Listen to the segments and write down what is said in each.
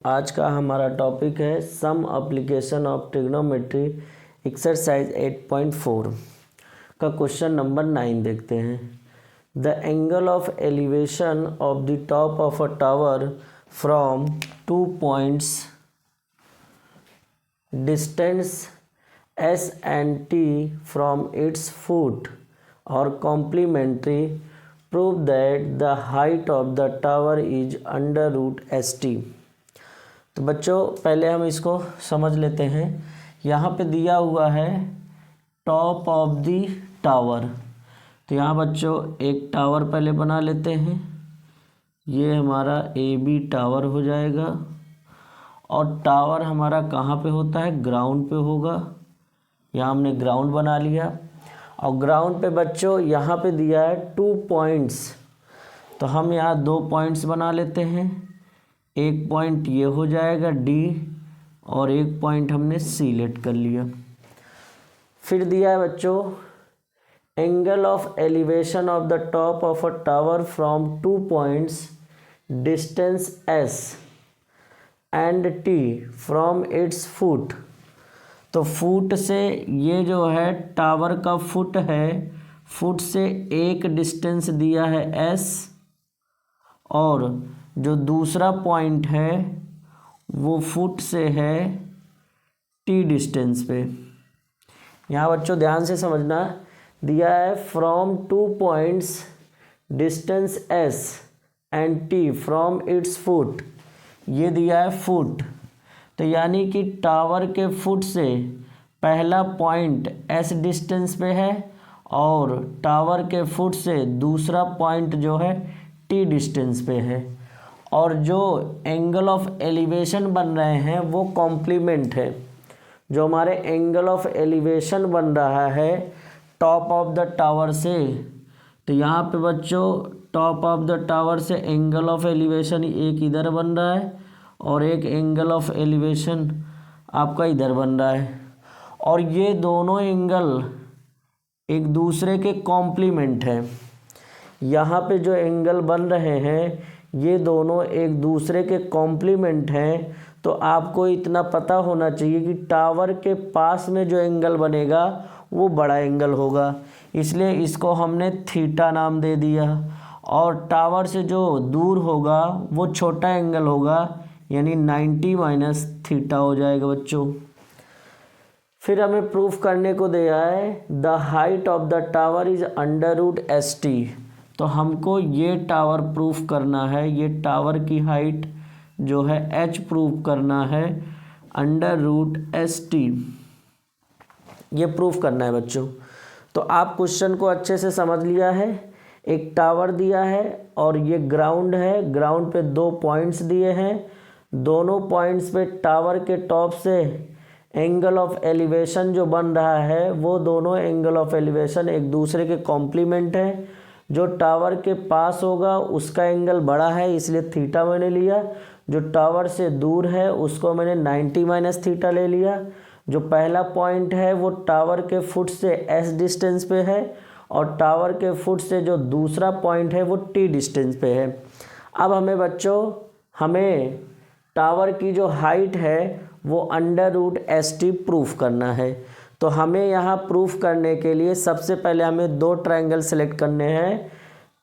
आज का हमारा टॉपिक है some application of trigonometry exercise 8.4 का क्वेश्चन नंबर 9 देखते हैं। The angle of elevation of the top of a tower from 2 points distance S and T from its foot और complementary prove that the height of the tower is under root S T. तो बच्चों पहले हम इसको समझ लेते हैं। यहाँ पे दिया हुआ है टॉप ऑफ दी टावर। तो यहाँ बच्चों एक टावर पहले बना लेते हैं। ये हमारा ए बी टावर हो जाएगा और टावर हमारा कहाँ पे होता है, ग्राउंड पे होगा। यहाँ हमने ग्राउंड बना लिया और ग्राउंड पे बच्चों यहाँ पे दिया है 2 पॉइंट्स। तो हम यहाँ 2 पॉइंट्स बना लेते हैं। एक पॉइंट ये हो जाएगा डी और एक पॉइंट हमने सी लेट कर लिया। फिर दिया है बच्चों angle of elevation of the top of a tower from 2 points distance S and T from its foot. तो फुट से ये जो है टावर का फुट है, फुट से एक डिस्टेंस दिया है एस और जो दूसरा पॉइंट है वो फुट से है टी डिस्टेंस पे। यहाँ बच्चों ध्यान से समझना, दिया है from 2 points distance S and T from its foot. ये दिया है फुट, तो यानी कि टावर के फुट से पहला पॉइंट एस डिस्टेंस पे है और टावर के फुट से दूसरा पॉइंट जो है टी डिस्टेंस पे है। और जो एंगल ऑफ एलिवेशन बन रहे हैं वो कॉम्प्लीमेंट है। जो हमारे एंगल ऑफ एलिवेशन बन रहा है टॉप ऑफ द टावर से, तो यहाँ पे बच्चों टॉप ऑफ द टावर से एंगल ऑफ एलिवेशन एक इधर बन रहा है और एक एंगल ऑफ एलिवेशन आपका इधर बन रहा है। और ये दोनों एंगल एक दूसरे के कॉम्प्लीमेंट है। यहाँ पे जो एंगल बन रहे हैं ये दोनों एक दूसरे के कॉम्प्लीमेंट हैं। तो आपको इतना पता होना चाहिए कि टावर के पास में जो एंगल बनेगा वो बड़ा एंगल होगा, इसलिए इसको हमने थीटा नाम दे दिया। और टावर से जो दूर होगा वो छोटा एंगल होगा, यानी 90 माइनस थीटा हो जाएगा बच्चों। फिर हमें प्रूफ करने को दिया है the height of the tower is under root S T. तो हमको ये टावर प्रूफ करना है, ये टावर की हाइट जो है h प्रूफ करना है अंडर रूट एस टी, ये प्रूफ करना है बच्चों। तो आप क्वेश्चन को अच्छे से समझ लिया है। एक टावर दिया है और ये ग्राउंड है, ग्राउंड पे 2 पॉइंट्स दिए हैं। दोनों पॉइंट्स पे टावर के टॉप से एंगल ऑफ एलिवेशन जो बन रहा है वो दोनों एंगल ऑफ एलिवेशन एक दूसरे के कॉम्प्लीमेंट है। जो टावर के पास होगा उसका एंगल बड़ा है, इसलिए थीटा मैंने लिया। जो टावर से दूर है उसको मैंने 90 माइनस थीटा ले लिया। जो पहला पॉइंट है वो टावर के फुट से एस डिस्टेंस पे है और टावर के फुट से जो दूसरा पॉइंट है वो टी डिस्टेंस पे है। अब हमें टावर की जो हाइट है वो under root S T proof करना है। तो हमें यहाँ प्रूफ करने के लिए सबसे पहले हमें 2 ट्रायंगल सेलेक्ट करने हैं,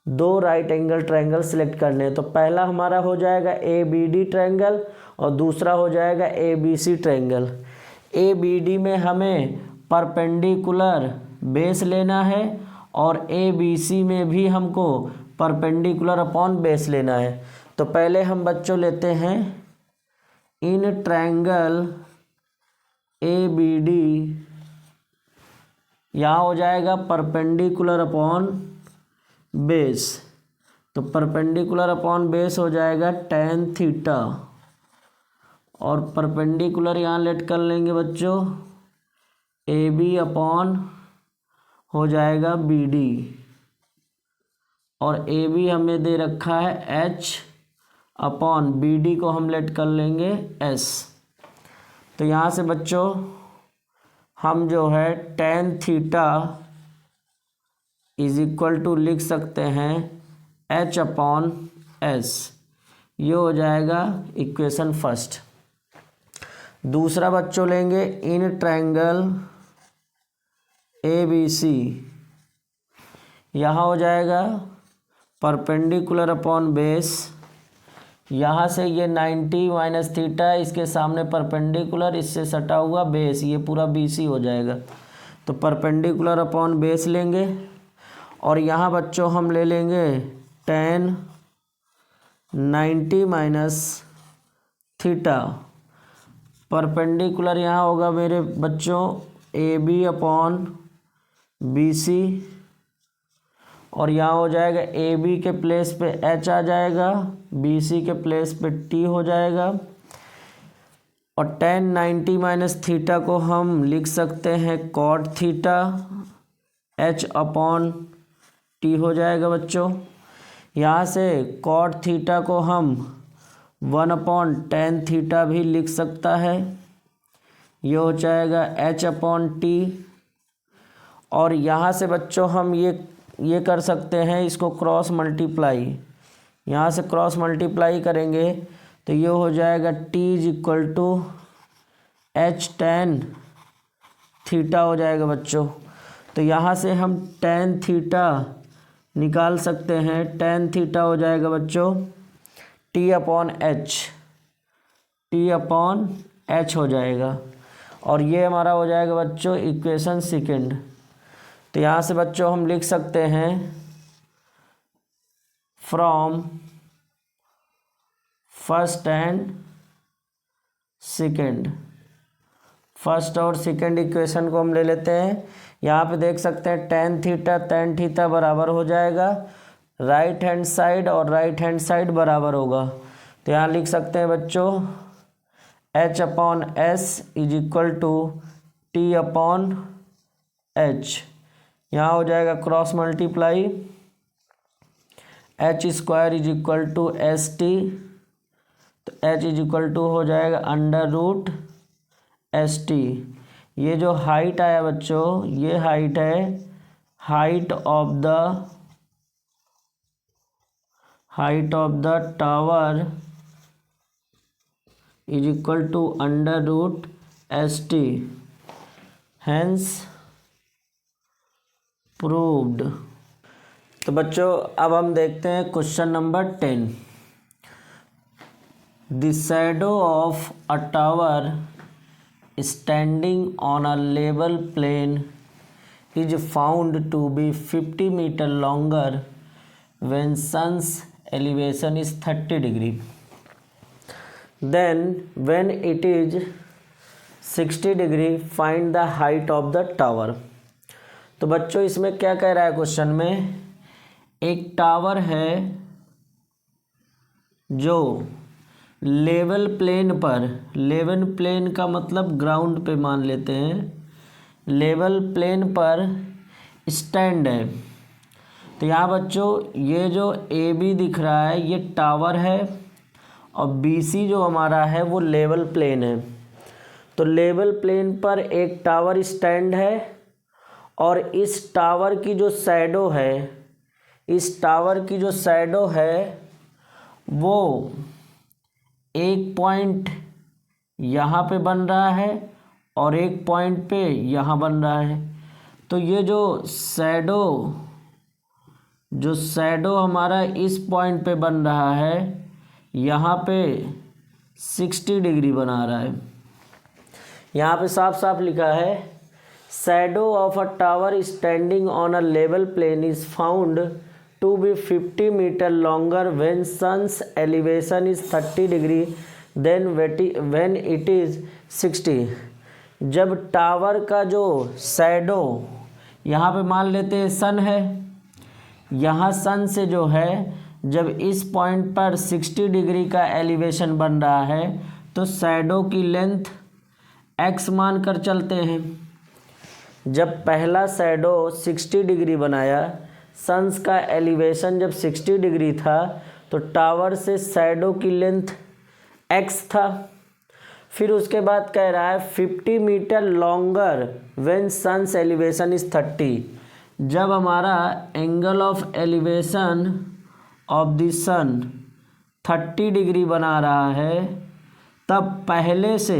2 राइट एंगल ट्रायंगल सेलेक्ट करने हैं। तो पहला हमारा हो जाएगा ए बी डी ट्रायंगल और दूसरा हो जाएगा A B C triangle. A B D में हमें परपेंडिकुलर बेस लेना है और ए बी सी में भी हमको परपेंडिकुलर अपॉन बेस लेना है। तो पहले हम बच्चों लेते हैं in triangle A B D, यहाँ हो जाएगा परपेंडिकुलर अपॉन बेस। तो परपेंडिकुलर अपॉन बेस हो जाएगा tan थीटा और परपेंडिकुलर यहाँ लेट कर लेंगे बच्चों ए बी अपॉन हो जाएगा बी डी और ए बी हमें दे रखा है h अपॉन बी डी को हम लेट कर लेंगे s। तो यहाँ से बच्चों हम जो है tan theta is equal to लिख सकते हैं h अपॉन s। ये हो जाएगा इक्वेशन फर्स्ट। दूसरा बच्चों लेंगे इन ट्रायंगल ABC, यहाँ हो जाएगा परपेंडिकुलर अपॉन बेस, यहाँ से ये 90 माइनस थीटा, इसके सामने परपेंडिकुलर, इससे सटा हुआ बेस, ये पूरा BC हो जाएगा। तो परपेंडिकुलर अपॉन बेस लेंगे और यहाँ बच्चों हम ले लेंगे tan 90 माइनस थीटा। परपेंडिकुलर यहाँ होगा मेरे बच्चों AB अपॉन BC, और यहाँ हो जाएगा AB के प्लेस पे H आ जाएगा, BC के प्लेस पे T हो जाएगा, और tan 90 माइनस थीटा को हम लिख सकते हैं cot theta, H upon T हो जाएगा बच्चों। यहाँ से cot थीटा को हम 1 अपॉन tan थीटा भी लिख सकता है, ये हो जाएगा H अपॉन T। और यहाँ से बच्चों हम ये कर सकते हैं, इसको क्रॉस मल्टीप्लाई, यहाँ से क्रॉस मल्टीप्लाई करेंगे तो ये हो जाएगा T is equal to H tan theta हो जाएगा बच्चों। तो यहाँ से हम tan थीटा निकाल सकते हैं, tan थीटा हो जाएगा बच्चों T अपॉन H हो जाएगा, और ये हमारा हो जाएगा बच्चों इक्वेशन सेकंड। तो यहाँ से बच्चों हम लिख सकते हैं from first and second, first और सेकंड इक्वेशन को हम ले लेते हैं। यहाँ पे देख सकते हैं tan थीटा बराबर हो जाएगा राइट हैंड साइड, और राइट हैंड साइड बराबर होगा। तो यहाँ लिख सकते हैं बच्चों H upon S is equal to T upon H, यहाँ हो जाएगा cross multiply, H square is equal to ST, तो H इज इक्वल टू हो जाएगा अंडर रूट ST। ये जो हाइट आया बच्चों, ये हाइट है height of the tower is equal to under root ST, hence proved. तो बच्चों अब हम देखते हैं question number 10। The shadow of a tower standing on a level plane is found to be 50 meter longer when sun's elevation is 30 degree. Then when it is 60 degree find the height of the tower. तो बच्चों इसमें क्या कह रहा है question में, एक tower है जो लेवल प्लेन पर, लेवल प्लेन का मतलब ग्राउंड पे मान लेते हैं, लेवल प्लेन पर स्टैंड है। तो यहाँ बच्चों ये जो AB दिख रहा है ये टावर है, और BC जो हमारा है वो लेवल प्लेन है। तो लेवल प्लेन पर एक टावर स्टैंड है, और इस टावर की जो शैडो है, इस टावर की जो शैडो है वो एक पॉइंट यहाँ पे बन रहा है और एक पॉइंट पे यहाँ बन रहा है। तो ये जो शैडो हमारा इस पॉइंट पे बन रहा है, यहाँ पे 60 डिग्री बना रहा है। यहाँ पे साफ साफ लिखा है shadow of a tower standing on a level plane is found to be 50 meter longer when sun's elevation is 30 degree then when it is 60। जब टावर का जो शैडो, यहाँ पे मान लेते हैं सन है, यहाँ सन से जो है जब इस पॉइंट पर 60 डिग्री का एलिवेशन बन रहा है तो शैडो की लेंथ x मान कर चलते हैं। जब पहला शैडो 60 डिग्री बनाया, सन्स का एलिवेशन जब 60 डिग्री था तो टावर से शैडो की लेंथ x था। फिर उसके बाद कह रहा है 50 metre longer when sun's elevation is 30। जब हमारा angle of elevation of the sun 30 degree बना रहा है तब पहले से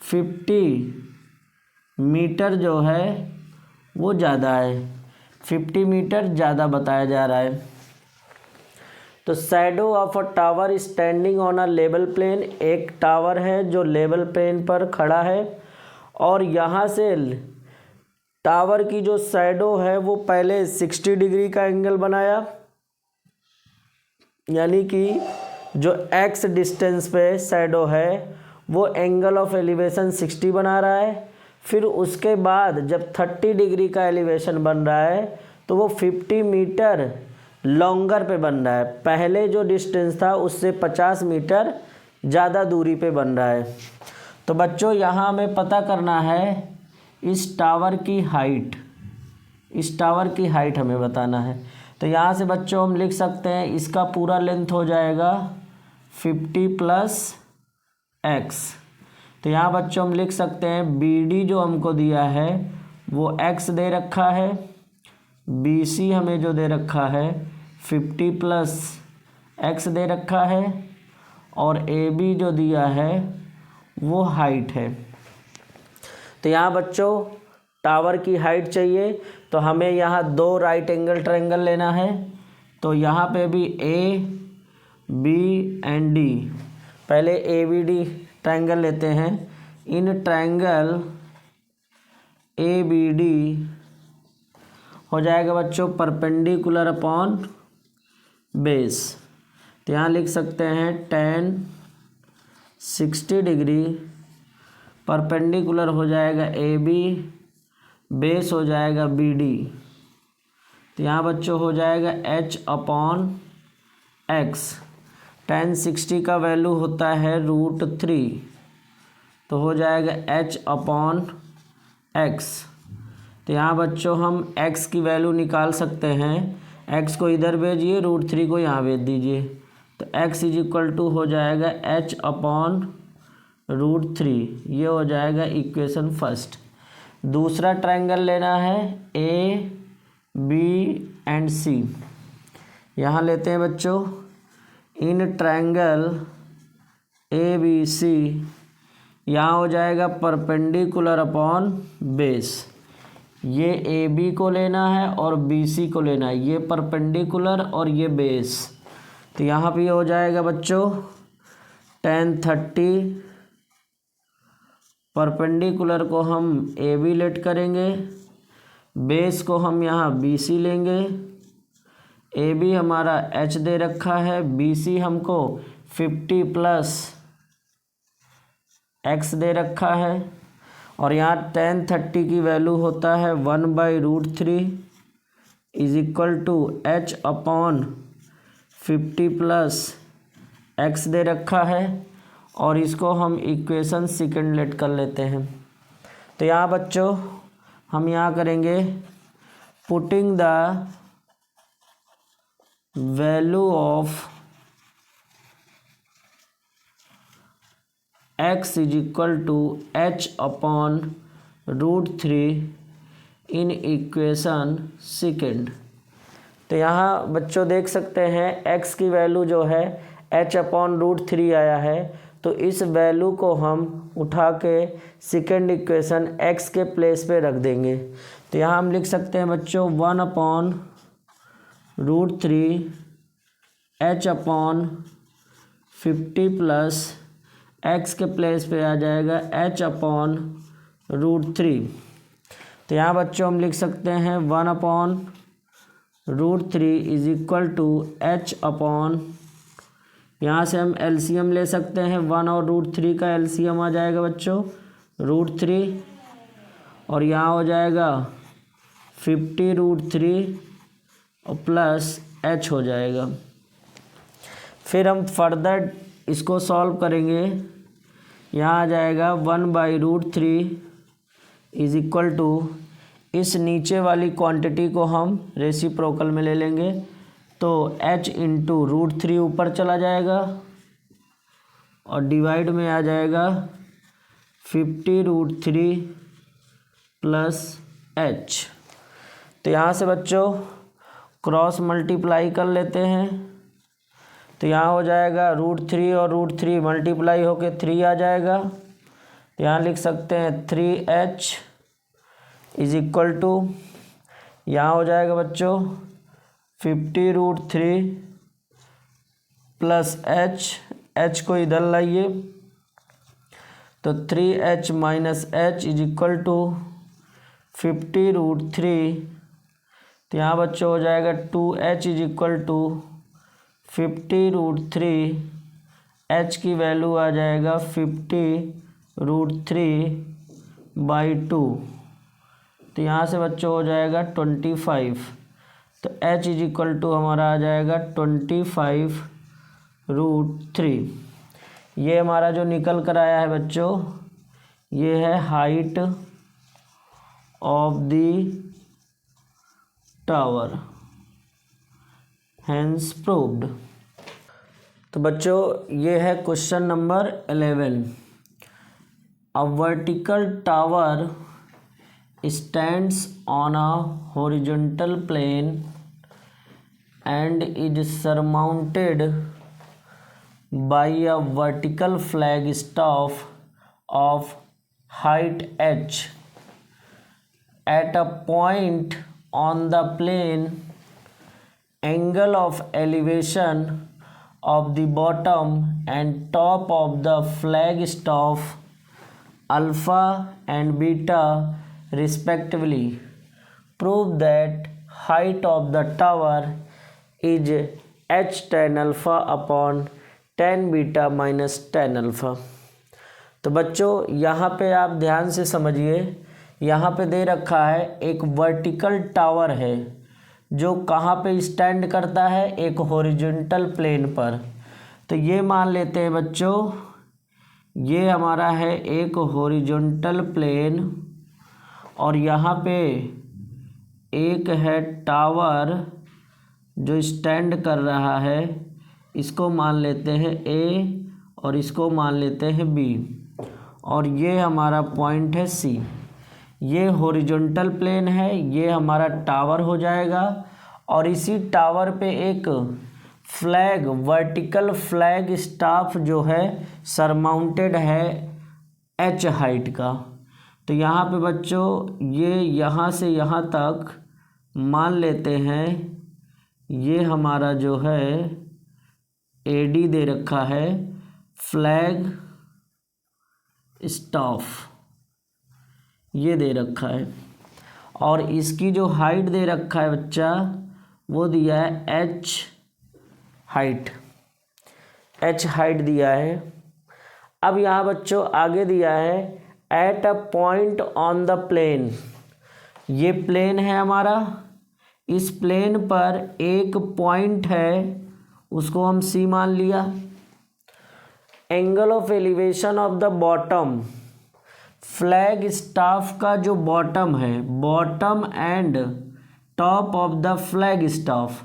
50 मीटर जो है वो ज़्यादा है, 50 मीटर ज़्यादा बताया जा रहा है। तो shadow of a tower standing on a level plane, एक टावर है जो लेवल प्लेन पर खड़ा है और यहाँ से टावर की जो शैडो है वो पहले 60 डिग्री का एंगल बनाया, यानी कि जो x डिस्टेंस पे शैडो है वो एंगल ऑफ एलिवेशन 60 बना रहा है। फिर उसके बाद जब 30 डिग्री का एलिवेशन बन रहा है तो वो 50 मीटर लॉन्गर पे बन रहा है, पहले जो डिस्टेंस था उससे 50 मीटर ज़्यादा दूरी पे बन रहा है। तो बच्चों यहाँ हमें पता करना है इस टावर की हाइट, इस टावर की हाइट हमें बताना है। तो यहाँ से बच्चों हम लिख सकते हैं इसका पूरा लेंथ हो जाएगा 50 + x। तो यहाँ बच्चों हम लिख सकते हैं BD जो हमको दिया है वो x दे रखा है, BC हमें जो दे रखा है 50 + x दे रखा है और AB जो दिया है वो हाइट है। तो यहाँ बच्चों टावर की हाइट चाहिए तो हमें यहाँ 2 राइट एंगल ट्रायंगल लेना है। तो यहाँ पे भी A, B एंड D, पहले ABD ट्रायंगल लेते हैं। इन ट्रायंगल ABD हो जाएगा बच्चों परपेंडिकुलर अपॉन बेस। तो यहाँ लिख सकते हैं tan 60 डिग्री, परपेंडिकुलर हो जाएगा AB, बेस हो जाएगा BD। तो यहाँ बच्चों हो जाएगा H/x। tan 60 का वैल्यू होता है √3, तो हो जाएगा H/x। तो यहाँ बच्चों हम x की वैल्यू निकाल सकते हैं, x को इधर भेजिए, √3 को यहाँ भेज दीजिए। तो x = हो जाएगा H/√3, ये हो जाएगा इक्वेशन फर्स्ट। दूसरा ट्रायंगल लेना है A, B एंड C। यहाँ लेते हैं बच्चों इन ट्रायंगल ABC, यहाँ हो जाएगा परपेंडिकुलर अपॉन बेस। ये AB को लेना है और BC को लेना है, ये परपेंडिकुलर और ये बेस। तो यहाँ पे हो जाएगा बच्चों tan 30, परपेंडिकुलर को हम AB लेट करेंगे, बेस को हम यहाँ BC लेंगे। AB हमारा H दे रखा है, BC हमको 50 + x दे रखा है और यहाँ tan 30 की वैल्यू होता है 1/√3 = H/50 + x दे रखा है और इसको हम इक्वेशन सेकंड लेट कर लेते हैं। तो यहाँ बच्चों हम यहाँ करेंगे putting the value of x = H/√3 in equation second. तो यहाँ बच्चों देख सकते हैं x की वैल्यू जो है H/√3 आया है, तो इस वैल्यू को हम उठा के सेकंड इक्वेशन x के प्लेस पे रख देंगे। तो यहाँ हम लिख सकते हैं बच्चों 1/√3 H/50 + x के प्लेस पे आ जाएगा H/√3। तो यहाँ बच्चों हम लिख सकते हैं 1/√3 = यहाँ से हम LCM ले सकते हैं, 1 और √3 का LCM आ जाएगा बच्चों √3 और यहाँ हो जाएगा 50√3 प्लस H हो जाएगा। फिर हम फर्दर इसको सॉल्व करेंगे, यहाँ आ जाएगा 1/√3 = इस नीचे वाली क्वांटिटी को हम रेसिप्रोकल में ले लेंगे, तो H × √3 ऊपर चला जाएगा और डिवाइड में आ जाएगा 50√3 प्लस H। तो यहाँ से बच्चों क्रॉस मल्टीप्लाई कर लेते हैं, तो यहाँ हो जाएगा √3 और √3 मल्टीप्लाई होके 3 आ जाएगा। तो यहाँ लिख सकते हैं 3h इज इक्वल टू, यहाँ हो जाएगा बच्चों 50√3 प्लस h को इधर लाइए तो 3h minus h is equal to 50√3। तो यहाँ बच्चों हो जाएगा 2h is equal to 50√3, h की वैल्यू आ जाएगा 50√3/2। तो यहाँ से बच्चों हो जाएगा 25। तो h इज इक्वल टू हमारा आ जाएगा 25√3। ये हमारा जो निकल कर आया है बच्चों, ये है height of the tower, hence proved. तो बच्चों ये है question number 11। A vertical tower stands on a horizontal plane and is surmounted by a vertical flagstaff of height h. At a point on the plane, angle of elevation of the bottom and top of the flagstaff alpha and beta respectively prove that height of the tower is h tan alpha upon tan beta minus tan alpha। तो बच्चों यहाँ पे आप ध्यान से समझिए, यहाँ पे दे रखा है एक वर्टिकल टावर है जो कहाँ पे स्टैंड करता है, एक हॉरिजॉन्टल प्लेन पर। तो ये मान लेते हैं बच्चों, ये हमारा है एक हॉरिजॉन्टल प्लेन और यहाँ पे एक है टावर जो स्टैंड कर रहा है, इसको मान लेते हैं A और इसको मान लेते हैं B, और ये हमारा पॉइंट है C। ये हॉरिजॉन्टल प्लेन है, ये हमारा टावर हो जाएगा और इसी टावर पे एक फ्लैग, वर्टिकल फ्लैग स्टाफ जो है सरमाउंटेड है h हाइट का। तो यहाँ पे बच्चों ये यहाँ से यहाँ तक मान लेते हैं, ये हमारा जो है AD दे रखा है, फ्लैग स्टाफ ये दे रखा है, और इसकी जो हाइट दे रखा है बच्चा वो दिया है h हाइट दिया है। अब यहाँ बच्चों आगे दिया है at a point on the plane, ये प्लेन है हमारा, इस प्लेन पर एक पॉइंट है उसको हम C मान लिया। Angle of elevation of the bottom, flag staff का जो बॉटम है, bottom and top of the flag staff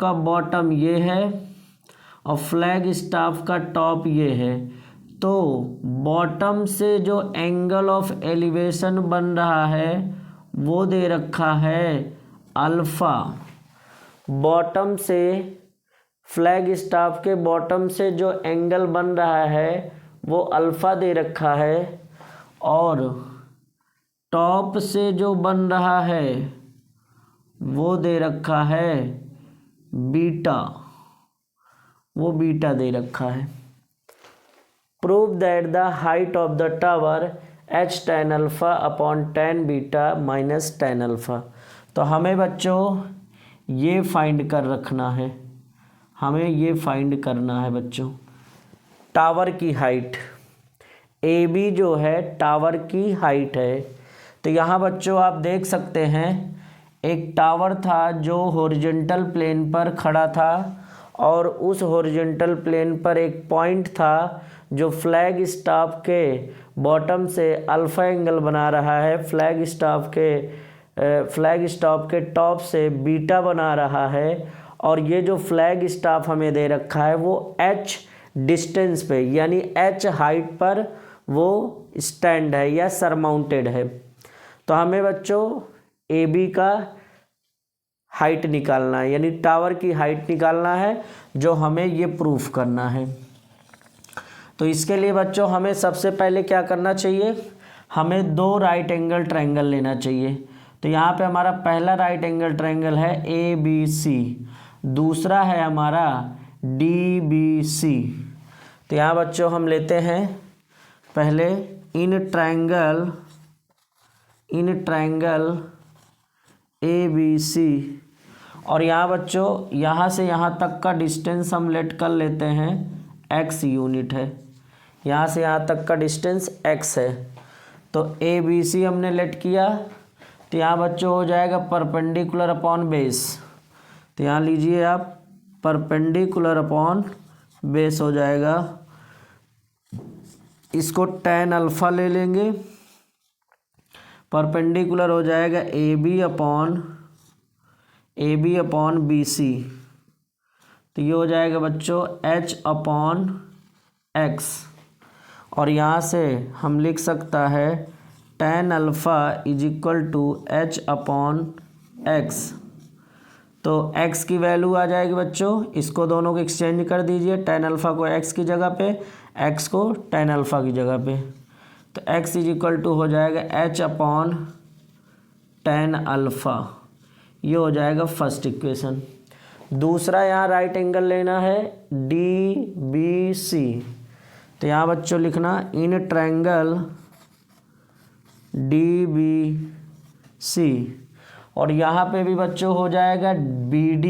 का बॉटम ये है और फ्लैग स्टाफ का टॉप ये है। तो बॉटम से जो एंगल ऑफ एलिवेशन बन रहा है वो दे रखा है अल्फ़ा। बॉटम से, फ्लैग स्टाफ के बॉटम से जो एंगल बन रहा है वो अल्फ़ा दे रखा है, और टॉप से जो बन रहा है वो दे रखा है बीटा, वो बीटा दे रखा है। Prove that the height of the tower h tan alpha upon tan beta minus tan alpha. तो हमें बच्चों ये फाइंड कर रखना है, हमें ये फाइंड करना है बच्चों टावर की हाइट। AB जो है टावर की हाइट है। तो यहाँ बच्चों आप देख सकते हैं एक टावर था जो हॉरिजॉन्टल प्लेन पर खड़ा था, और उस हॉरिजॉन्टल प्लेन पर एक पॉइंट था जो फ्लैग स्टाफ के बॉटम से अल्फ़ा एंगल बना रहा है, फ्लैग स्टाफ के टॉप से बीटा बना रहा है, और ये जो फ्लैग स्टाफ हमें दे रखा है वो h डिस्टेंस पे यानी h हाइट पर वो स्टैंड है या सरमाउंटेड है। तो हमें बच्चों AB का हाइट निकालना है, यानी टावर की हाइट निकालना है जो हमें ये प्रूफ करना है। तो इसके लिए बच्चों हमें सबसे पहले क्या करना चाहिए, हमें दो राइट एंगल ट्रायंगल लेना चाहिए। तो यहाँ पे हमारा पहला राइट एंगल ट्रायंगल है ABC, दूसरा है हमारा DBC। तो यहाँ बच्चों हम लेते हैं पहले इन ट्रायंगल ABC, और यहाँ बच्चों यहाँ से यहाँ तक का डिस्टेंस हम लेट कर लेते हैं x यूनिट है, यहाँ से यहाँ तक का डिस्टेंस x है। तो ABC हमने लेट किया, तो यहाँ बच्चों हो जाएगा परपेंडिकुलर अपॉन बेस। तो यहाँ लीजिए आप परपेंडिकुलर अपॉन बेस हो जाएगा, इसको tan अल्फ़ा ले लेंगे, परपेंडिकुलर हो जाएगा AB अपॉन BC। तो ये हो जाएगा बच्चों H अपॉन X, और यहाँ से हम लिख सकता है tan alpha is equal to H upon X। तो x की वैल्यू आ जाएगी बच्चों, इसको दोनों को एक्सचेंज कर दीजिए, tan अल्फ़ा को x की जगह पे, x को tan अल्फ़ा की जगह पे। तो x इज इक्वल टू हो जाएगा H अपॉन tan अल्फ़ा, ये हो जाएगा फर्स्ट इक्वेशन। दूसरा यहाँ राइट एंगल लेना है DBC। तो यहाँ बच्चों लिखना इन ट्रायंगल DBC, और यहाँ पे भी बच्चों हो जाएगा BD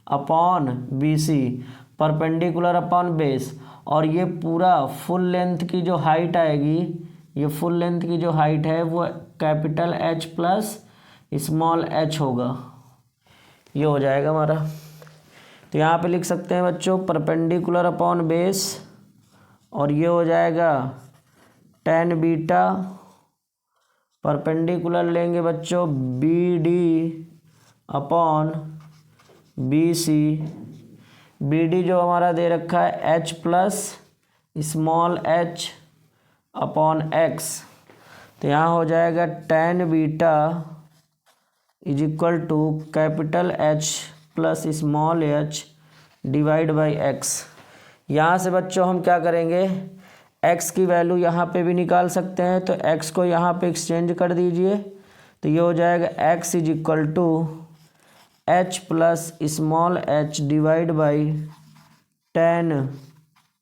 upon BC, perpendicular upon base, और ये पूरा फुल लेंथ की जो हाइट आएगी, ये फुल लेंथ की जो हाइट है वो capital H plus small h होगा, ये हो जाएगा हमारा। तो यहाँ पे लिख सकते हैं बच्चों परपेंडिकुलर अपॉन बेस, और ये हो जाएगा tan बीटा, परपेंडिकुलर लेंगे बच्चों BD अपॉन BC, BD जो हमारा दे रखा है H plus small h upon x। तो यहाँ हो जाएगा tan beta is equal to capital H plus small h divide by x। यहाँ से बच्चों हम क्या करेंगे, x की वैल्यू यहाँ पे भी निकाल सकते हैं, तो x को यहाँ पे एक्सचेंज कर दीजिए। तो ये हो जाएगा x is equal to h plus small h divide by tan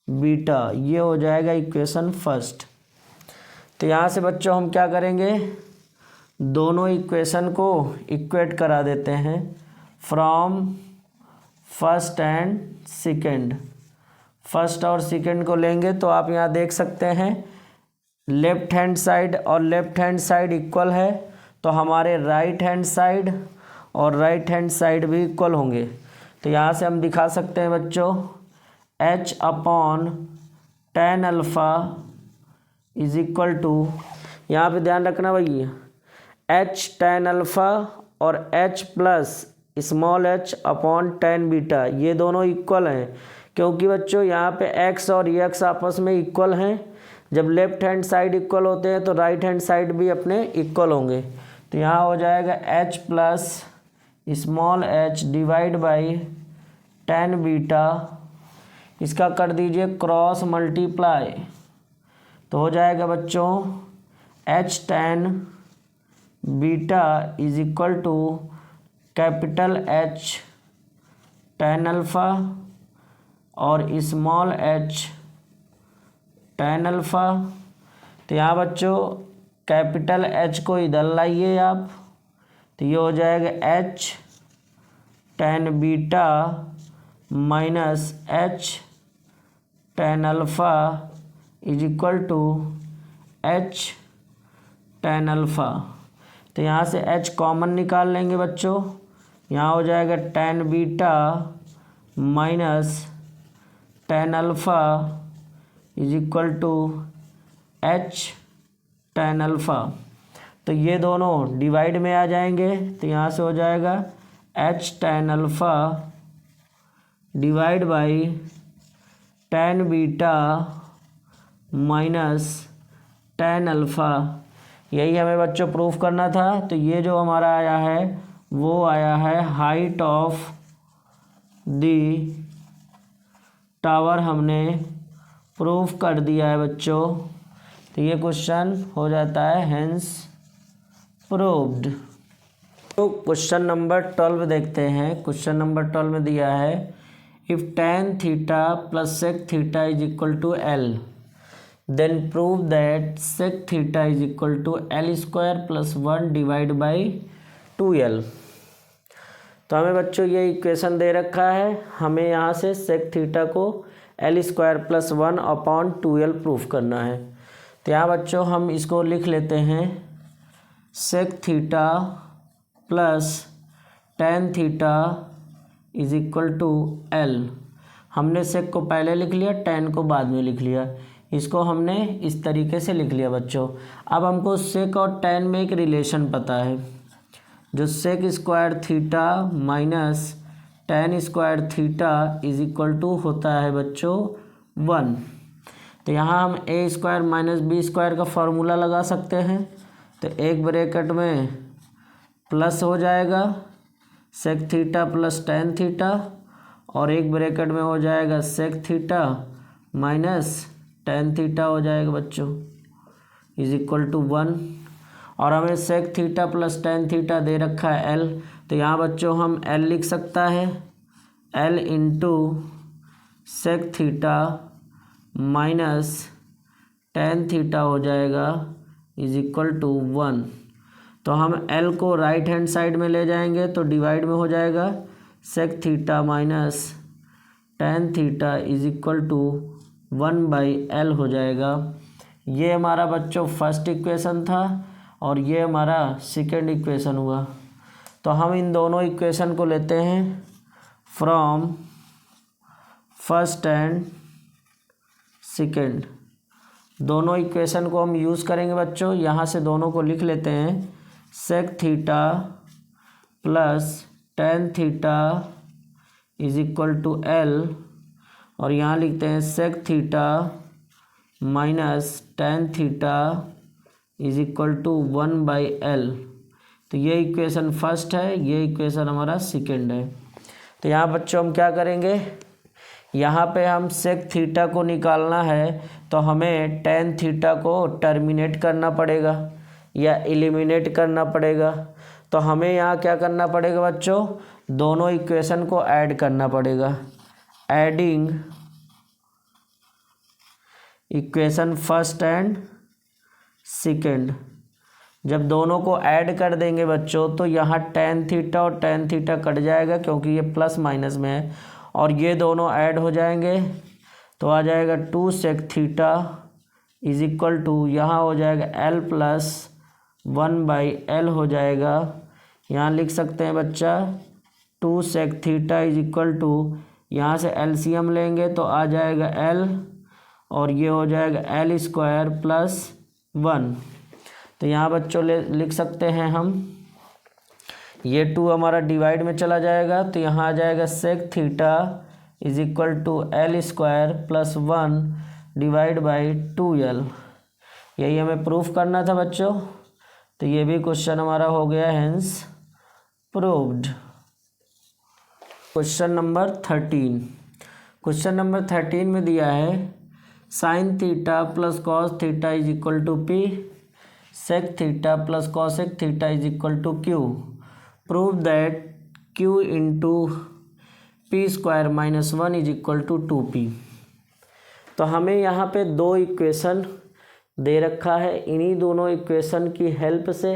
beta, ये हो जाएगा इक्वेशन फर्स्ट। तो यहाँ से बच्चों हम क्या करेंगे, दोनों इक्वेशन को इक्वेट करा देते हैं from first and second. First और सेकेंड को लेंगे तो आप यहाँ देख सकते हैं लेफ्ट हैंड साइड और लेफ्ट हैंड साइड इक्वल है, तो हमारे राइट हैंड साइड और राइट हैंड साइड भी इक्वल होंगे। तो यहाँ से हम दिखा सकते हैं बच्चों H upon tan alpha is equal to, यहाँ पे ध्यान रखना भैया H tan अल्फ़ा और H plus small h upon tan beta, ये दोनों इक्वल हैं, क्योंकि बच्चों यहाँ पे x और x आपस में इक्वल हैं। जब लेफ्ट हैंड साइड इक्वल होते हैं तो राइट हैंड साइड भी अपने इक्वल होंगे। तो यहाँ हो जाएगा h plus small h divide by tan beta, इसका कर दीजिए क्रॉस मल्टीप्लाई, तो हो जाएगा बच्चों H tan beta is equal to capital H tan alpha और स्मॉल h tan अल्फ़ा। तो यहाँ बच्चों कैपिटल H को इधर लाइए आप, तो ये हो जाएगा H tan beta minus H tan alpha is equal to H tan alpha. तो यहाँ से H कॉमन निकाल लेंगे बच्चों, यहाँ हो जाएगा tan beta minus tan alpha is equal to H tan alpha. तो ये दोनों डिवाइड में आ जाएंगे, तो यहाँ से हो जाएगा H tan alpha divide by tan beta minus tan alpha. यही हमें बच्चों प्रूफ करना था। तो ये जो हमारा आया है वो आया है हाइट ऑफ दी टावर, हमने प्रूफ कर दिया है बच्चों। तो ये क्वेश्चन हो जाता है हेंस प्रूव्ड। तो क्वेश्चन नंबर 12 देखते हैं। क्वेश्चन नंबर 12 में दिया है if tan theta plus sec theta is equal to L, then prove that sec theta is equal to L square plus 1 divide by 2l। तो हमें बच्चों ये इक्वेशन दे रखा है, हमें यहाँ से sec थीटा को L square plus 1 upon 2l proof करना है। तो यहाँ बच्चों हम इसको लिख लेते हैं sec theta plus tan theta is equal to L. हमने सेक को पहले लिख लिया, tan को बाद में लिख लिया। इसको हमने इस तरीके से लिख लिया बच्चों। अब हमको सेक और tan में एक रिलेशन पता है, जो sec square theta minus tan square theta is equal to होता है बच्चों 1। तो यहाँ हम a square minus B square का फॉर्मूला लगा सकते हैं। तो एक ब्रैकेट में प्लस हो जाएगा sec theta plus tan theta, और एक ब्रैकेट में हो जाएगा sec theta minus tan theta हो जाएगा बच्चों इज इक्वल टू 1। और हमें sec theta plus tan theta दे रखा है l। तो यहाँ बच्चों हम l लिख सकता है, l into sec theta minus tan theta हो जाएगा इज इक्वल टू 1। तो हम l को राइट हैंड साइड में ले जाएंगे तो डिवाइड में हो जाएगा sec theta minus tan theta is equal to 1/l हो जाएगा। ये हमारा बच्चों फर्स्ट इक्वेशन था और ये हमारा सेकेंड इक्वेशन हुआ। तो हम इन दोनों इक्वेशन को लेते हैं फ्रॉम फर्स्ट एंड सेकेंड। दोनों इक्वेशन को हम यूज़ करेंगे बच्चों। यहाँ से दोनों को लिख लेते हैं sec theta plus tan theta is equal to L, और यहाँ लिखते हैं sec theta minus tan theta is equal to 1/l। तो ये इक्वेशन फर्स्ट है, ये इक्वेशन हमारा सेकेंड है। तो यहाँ बच्चों हम क्या करेंगे, यहाँ पे हम सेक थीटा को निकालना है तो हमें tan थीटा को टर्मिनेट करना पड़ेगा या एलिमिनेट करना पड़ेगा। तो हमें यहाँ क्या करना पड़ेगा बच्चों, दोनों इक्वेशन को ऐड करना पड़ेगा। Adding equation first and second, जब दोनों को ऐड कर देंगे बच्चों तो यहाँ tan थीटा और tan थीटा कट जाएगा क्योंकि ये प्लस माइनस में है, और ये दोनों ऐड हो जाएंगे तो आ जाएगा 2 sec theta is equal to, यहाँ हो जाएगा l प्लस 1/l हो जाएगा। यहाँ लिख सकते हैं बच्चा 2 sec theta is equal to, यहाँ से एलसीएम लेंगे तो आ जाएगा l, और ये हो जाएगा l स्क्वायर प्लस 1। तो यहाँ बच्चों लिख सकते हैं हम, ये 2 हमारा डिवाइड में चला जाएगा तो यहाँ आ जाएगा sec theta is equal to l square plus 1 divide by 2l। यही हमें प्रूफ करना था बच्चों। तो ये भी क्वेश्चन हमारा हो गया hence proved. Question number 13। Question number 13 में दिया है sine theta plus cos theta is equal to P, sec theta plus cosec theta is equal to Q. Prove that Q into P square minus 1 is equal to 2p। तो हमें यहाँ पे दो equation दे रखा है, इन्हीं दोनों इक्वेशन की हेल्प से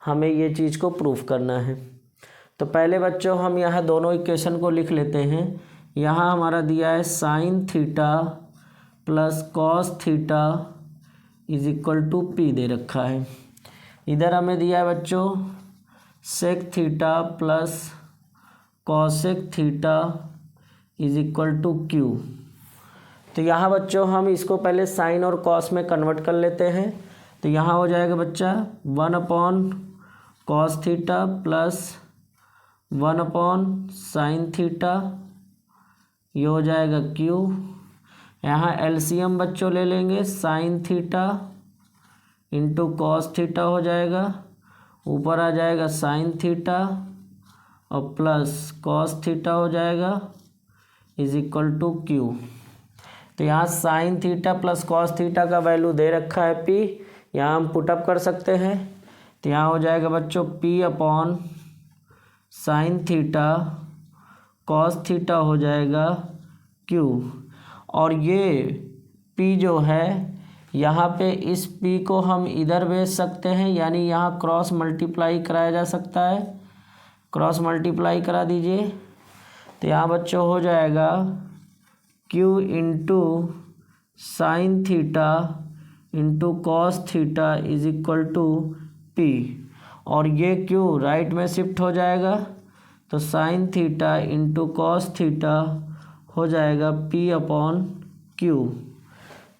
हमें ये चीज़ को प्रूफ करना है। तो पहले बच्चों हम यहाँ दोनों इक्वेशन को लिख लेते हैं। यहाँ हमारा दिया है sine theta plus cos theta is equal to P दे रखा है। इधर हमें दिया है बच्चों sec theta plus cosec theta is equal to Q. तो यहाँ बच्चों हम इसको पहले साइन और कॉस में कन्वर्ट कर लेते हैं। तो यहाँ हो जाएगा बच्चा 1/cos theta plus 1/sin theta, ये हो जाएगा क्यू। यहाँ एलसीएम बच्चों ले लेंगे, sign theta into cos theta हो जाएगा, ऊपर आ जाएगा साइन थीटा और प्लस कॉस थीटा हो जाएगा इज इक्वल टू क्यू। तो यहाँ sign theta plus cos theta का वैल्यू दे रखा है पी, यहाँ हम पुटअप कर सकते हैं। तो यहाँ हो जाएगा बच्चों P upon sine theta cos theta हो जाएगा क्यू। और ये पी जो है यहाँ पे इस पी को हम इधर भेज सकते हैं, यानी यहाँ क्रॉस मल्टीप्लाई कराया जा सकता है। क्रॉस मल्टीप्लाई करा दीजिए। तो यहाँ बच्चों हो जाएगा Q into sine theta into cos theta is equal to P, और ये क्यू राइट में शिफ्ट हो जाएगा। तो sine theta into cos theta हो जाएगा पी अपॉन क्यू।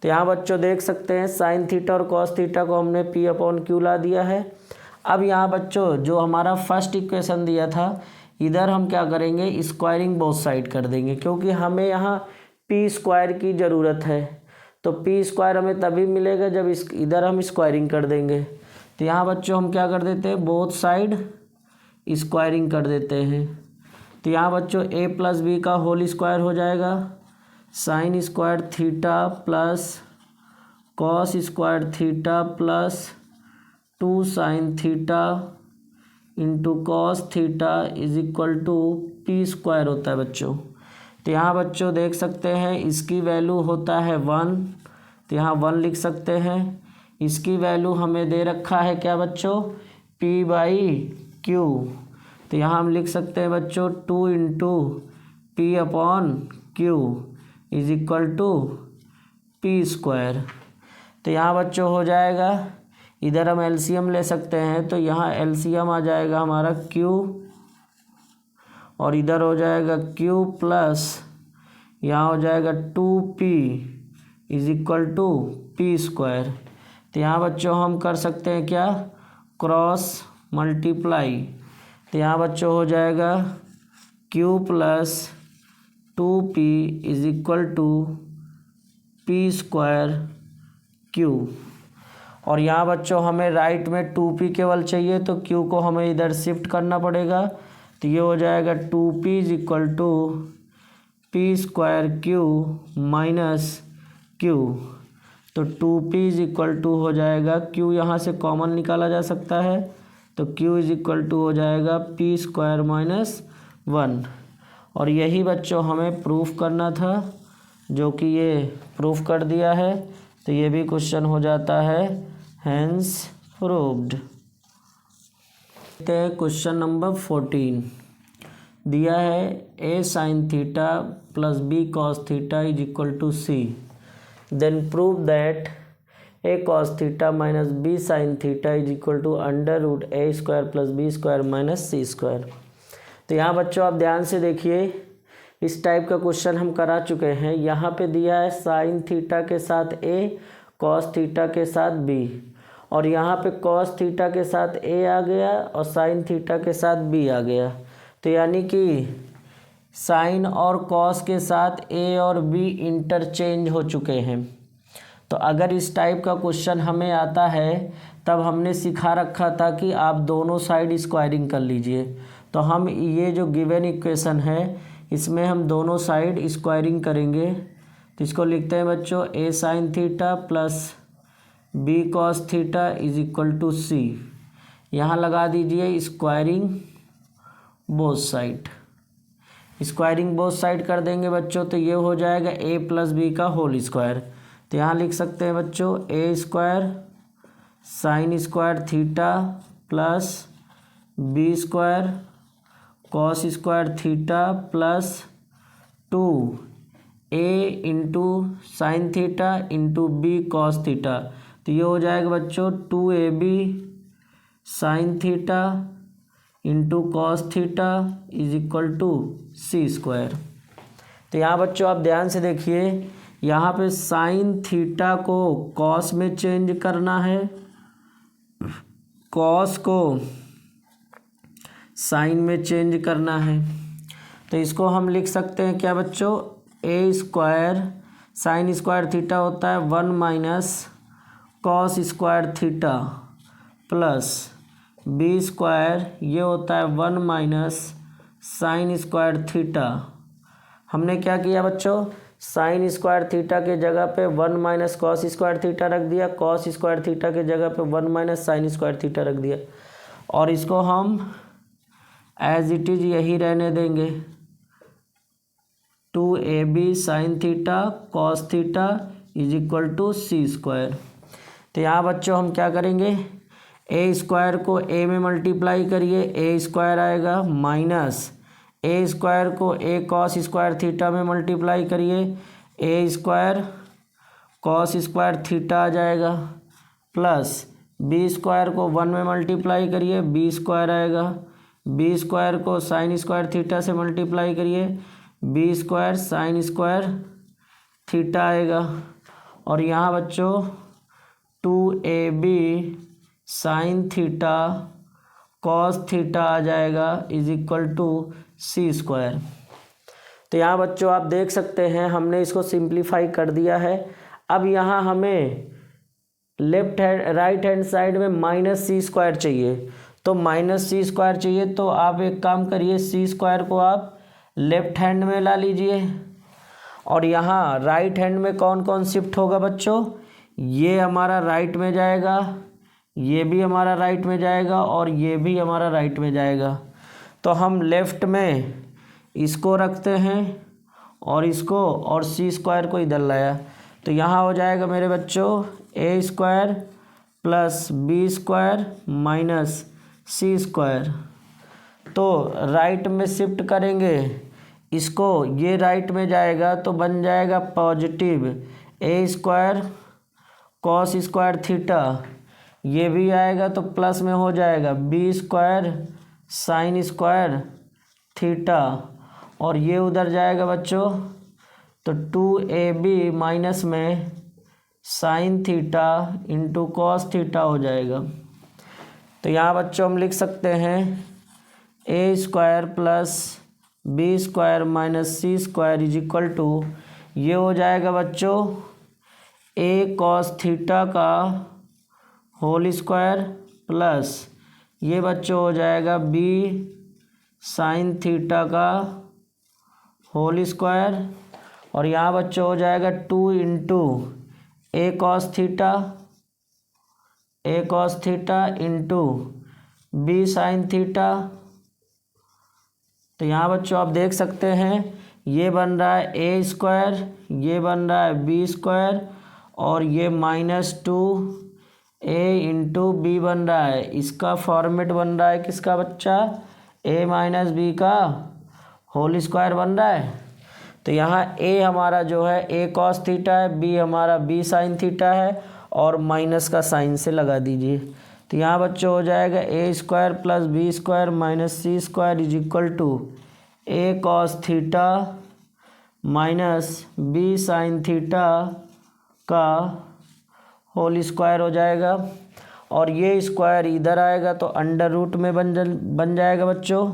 तो यहाँ बच्चों देख सकते हैं साइन थीटा और कॉस थीटा को हमने पी अपॉन क्यू ला दिया है। अब यहाँ बच्चों जो हमारा फर्स्ट इक्वेशन दिया था, इधर हम क्या करेंगे, स्क्वायरिंग बोथ साइड कर देंगे, क्योंकि हमें यहाँ पी स्क्वायर की ज़रूरत है। तो पी स्क्वायर हमें तभी मिलेगा जब इधर हम स्क्वायरिंग कर देंगे। तो यहाँ बच्चों हम क्या कर देते हैं, बोथ साइड स्क्वायरिंग कर देते हैं। तो यहाँ बच्चों ए प्लस बी का होल स्क्वायर हो जाएगा sine square theta plus cos square theta plus 2 sine theta into cos theta is equal to P square होता है बच्चों। तो यहाँ बच्चों देख सकते हैं इसकी वैल्यू होता है 1, तो यहाँ 1 लिख सकते हैं। इसकी वैल्यू हमें दे रखा है क्या बच्चों, पी बाई क्यू। तो यहाँ हम लिख सकते हैं बच्चों 2 into P upon Q is equal to P square. तो यहाँ बच्चों हो जाएगा, इधर हम एलसीएम ले सकते हैं, तो यहाँ एलसीएम आ जाएगा हमारा क्यू, और इधर हो जाएगा क्यू प्लस यहाँ हो जाएगा 2p is equal to P square. तो यहाँ बच्चों हम कर सकते हैं क्या, क्रॉस मल्टीप्लाई। तो यहाँ बच्चों हो जाएगा q plus 2p is equal to P square Q. और यहाँ बच्चों हमें राइट में 2p केवल चाहिए, तो q को हमें इधर शिफ्ट करना पड़ेगा। तो ये हो जाएगा 2p is equal to P square Q minus Q. तो 2p इज इक्वल टू हो जाएगा, q यहाँ से कॉमन निकाला जा सकता है, तो q इज इक्वल टू हो जाएगा पी स्क्वायर माइनस 1। और यही बच्चों हमें प्रूफ करना था, जो कि ये प्रूफ कर दिया है। तो ये भी क्वेश्चन हो जाता है हेंस प्रूव्ड। क्वेश्चन नंबर 14 दिया है A sine theta plus B cos theta is equal to C, then prove that A cos theta minus B sine theta is equal to under root A square plus B square minus C square. तो यहाँ बच्चों आप ध्यान से देखिए, इस type का question हम करा चुके हैं। यहाँ पे दिया है साइन थीटा के साथ ए, कॉस थीटा के साथ बी, और यहाँ पे कॉस थीटा के साथ ए आ गया और साइन थीटा के साथ बी आ गया। तो यानी कि साइन और कॉस के साथ ए और बी इंटरचेंज हो चुके हैं। तो अगर इस टाइप का क्वेश्चन हमें आता है, तब हमने सिखा रखा था कि आप दोनों साइड स्क्वायरिंग कर लीजिए। तो हम ये जो गिवन इक्वेशन है, इसमें हम दोनों साइड स्क्वायरिंग करेंगे। तो इसको लिखते हैं बच्चों A sine theta plus B cos theta is equal to C. यहाँ लगा दीजिए squaring both side. Squaring both side कर देंगे बच्चों, तो ये हो जाएगा ए प्लस बी का होल स्क्वायर। तो यहाँ लिख सकते हैं बच्चों A square sine square theta plus B square cos square theta plus 2 A into sine theta into B cos theta. तो ये हो जाएगा बच्चों 2ab sine theta into cos theta is equal to C square. तो यहाँ बच्चों आप ध्यान से देखिए, यहाँ पे साइन थीटा को कॉस में चेंज करना है, कॉस को साइन में चेंज करना है। तो इसको हम लिख सकते हैं क्या बच्चों, A square sine square theta होता है 1 minus cos square theta plus B square ये होता है 1 माइनस साइन स्क्वायर थीटा। हमने क्या किया बच्चों, साइन स्क्वायर थीटा के जगह पे 1 माइनस कॉस स्क्वायर थीटा रख दिया, कॉस स्क्वायर थीटा के जगह पे 1 माइनस साइन स्क्वायर थीटा रख दिया, और इसको हम एज इट इज यही रहने देंगे। 2ab sine theta cos theta is equal to C square. तो यहाँ बच्चों हम क्या करेंगे, ए स्क्वायर को ए में मल्टीप्लाई करिए, ए स्क्वायर आएगा, माइनस ए स्क्वायर को ए कॉस स्क्वायर थीटा में मल्टीप्लाई करिए, A square cos square theta आ जाएगा, प्लस बी स्क्वायर को 1 में मल्टीप्लाई करिए, बी स्क्वायर आएगा, बी स्क्वायर को साइन स्क्वायर थीटा से मल्टीप्लाई करिए, B square sine square theta आएगा, और यहाँ बच्चों 2ab sine theta cos theta आ जाएगा is equal to C square. तो यहाँ बच्चों आप देख सकते हैं हमने इसको सिंप्लीफाई कर दिया है। अब यहाँ हमें राइट हैंड साइड में माइनस सी स्क्वायर चाहिए, तो माइनस सी स्क्वायर चाहिए, तो आप एक काम करिए, सी स्क्वायर को आप लेफ्ट हैंड में ला लीजिए, और यहाँ राइट हैंड में कौन कौन शिफ्ट होगा बच्चों, ये हमारा राइट में जाएगा, ये भी हमारा राइट में जाएगा, और ये भी हमारा राइट में जाएगा। तो हम लेफ्ट में इसको रखते हैं और इसको, और सी स्क्वायर को इधर लाया, तो यहाँ हो जाएगा मेरे बच्चों A square plus B square minus C square. तो राइट में शिफ्ट करेंगे इसको, ये राइट में जाएगा तो बन जाएगा positive A square cos square theta, ये भी आएगा तो प्लस में हो जाएगा B square sine square theta, और ये उधर जाएगा बच्चों तो 2ab माइनस में sine theta into cos theta हो जाएगा। तो यहाँ बच्चों हम लिख सकते हैं A square plus B square minus C square is equal to, ये हो जाएगा बच्चों ए कॉस थीटा का होल स्क्वायर प्लस ये बच्चों हो जाएगा बी साइन थीटा का होल स्क्वायर, और यहाँ बच्चों हो जाएगा 2 into A cos theta into B sine theta. तो यहाँ बच्चों आप देख सकते हैं ये बन रहा है ए स्क्वायर, ये बन रहा है बी स्क्वायर, और ये -2 ए इंटू बी बन रहा है, इसका फॉर्मेट बन रहा है किसका बच्चा, ए माइनस बी का होल स्क्वायर बन रहा है। तो यहाँ ए हमारा जो है ए कॉस थीटा है, बी हमारा बी साइन थीटा है, और माइनस का साइन से लगा दीजिए। तो यहाँ बच्चों हो जाएगा A square plus B square minus C square is equal to A cos theta minus B sine theta का होल स्क्वायर हो जाएगा, और ये स्क्वायर इधर आएगा तो अंडर रूट में बन जाएगा बच्चों,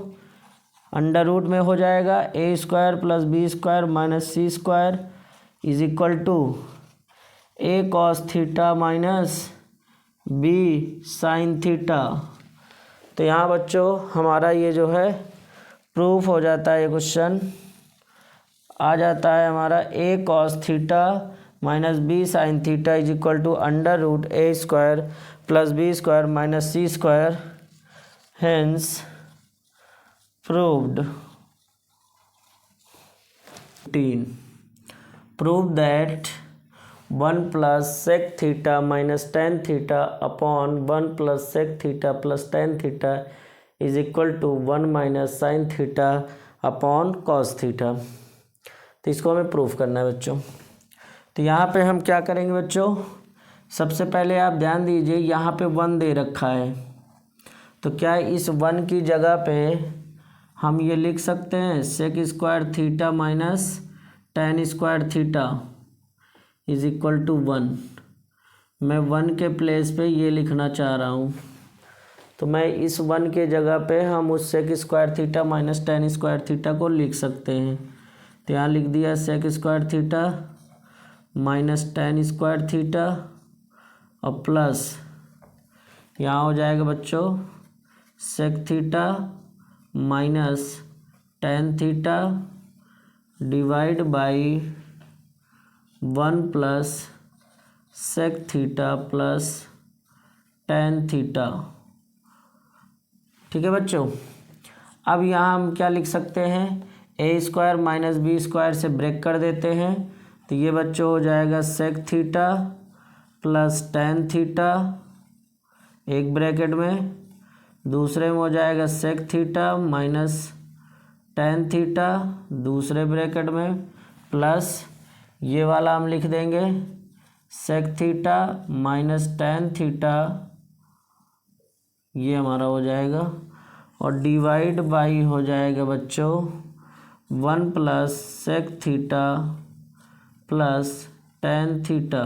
अंडर रूट में हो जाएगा A square plus B square minus C square is equal to A cos theta minus B sine theta. तो यहाँ बच्चों हमारा ये जो है प्रूफ हो जाता है, ये क्वेश्चन आ जाता है हमारा A cos theta minus B sine theta is equal to under root A square plus B square minus C square, hence proved. 15 prove that 1 plus sec theta minus tan theta upon 1 plus sec theta plus tan theta is equal to 1 minus sine theta upon cos theta. तो इसको हमें proof करना है बच्चों। तो यहाँ पे हम क्या करेंगे बच्चों, सबसे पहले आप ध्यान दीजिए यहाँ पे 1 दे रखा है, तो क्या इस 1 की जगह पे हम ये लिख सकते हैं sec square theta minus tan square theta is equal to 1। मैं 1 के प्लेस पे ये लिखना चाह रहा हूँ, तो मैं इस 1 के जगह पे हम उस sec square theta minus tan square theta को लिख सकते हैं। तो यहाँ लिख दिया sec square theta minus tan square theta और प्लस यहाँ हो जाएगा बच्चों sec theta minus tan theta divide by 1 plus sec theta plus tan theta. ठीक है बच्चों, अब यहाँ हम क्या लिख सकते हैं, A square minus B square से ब्रेक कर देते हैं, तो ये बच्चों हो जाएगा sec theta plus tan theta एक ब्रैकेट में, दूसरे में हो जाएगा sec theta minus tan theta दूसरे ब्रैकेट में, प्लस ये वाला हम लिख देंगे sec theta minus tan theta, ये हमारा हो जाएगा, और डिवाइड बाई हो जाएगा बच्चों 1 plus sec theta plus tan theta.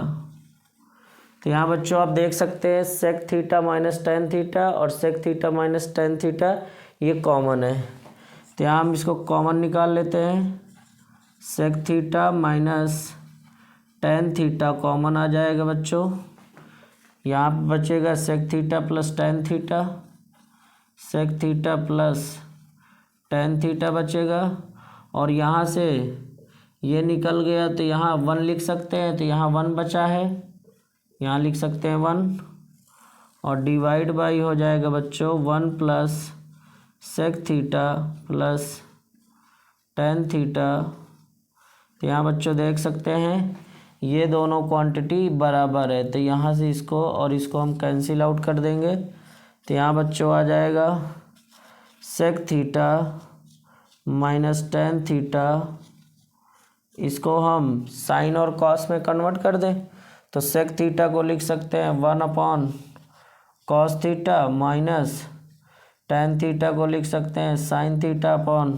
तो यहाँ बच्चों आप देख सकते हैं sec theta minus tan theta और sec theta minus tan theta ये कॉमन है, तो यहाँ हम इसको कॉमन निकाल लेते हैं। sec theta minus tan theta common आ जाएगा बच्चों, यहाँ पे बचेगा sec theta plus tan theta, sec theta plus tan theta बचेगा, और यहाँ से ये निकल गया तो यहाँ 1 लिख सकते हैं, तो यहाँ 1 बचा है, यहाँ लिख सकते हैं 1, और डिवाइड बाई हो जाएगा बच्चों 1 plus sec theta plus tan theta. तो यहाँ बच्चों देख सकते हैं ये दोनों क्वांटिटी बराबर है, तो यहाँ से इसको और इसको हम कैंसिल आउट कर देंगे, तो यहाँ बच्चों आ जाएगा sec theta minus tan theta, इसको हम साइन और कॉस में कन्वर्ट कर दें, तो sec थीटा को लिख सकते हैं 1 upon cos theta minus tan theta को लिख सकते हैं sign theta upon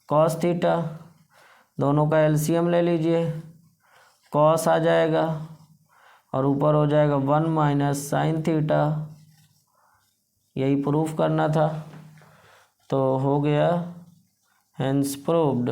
cos theta, दोनों का एलसीएम ले लीजिए, कॉस आ जाएगा और ऊपर हो जाएगा 1 माइनस साइन थीटा, यही प्रूफ करना था, तो हो गया, हेंस प्रूव्ड।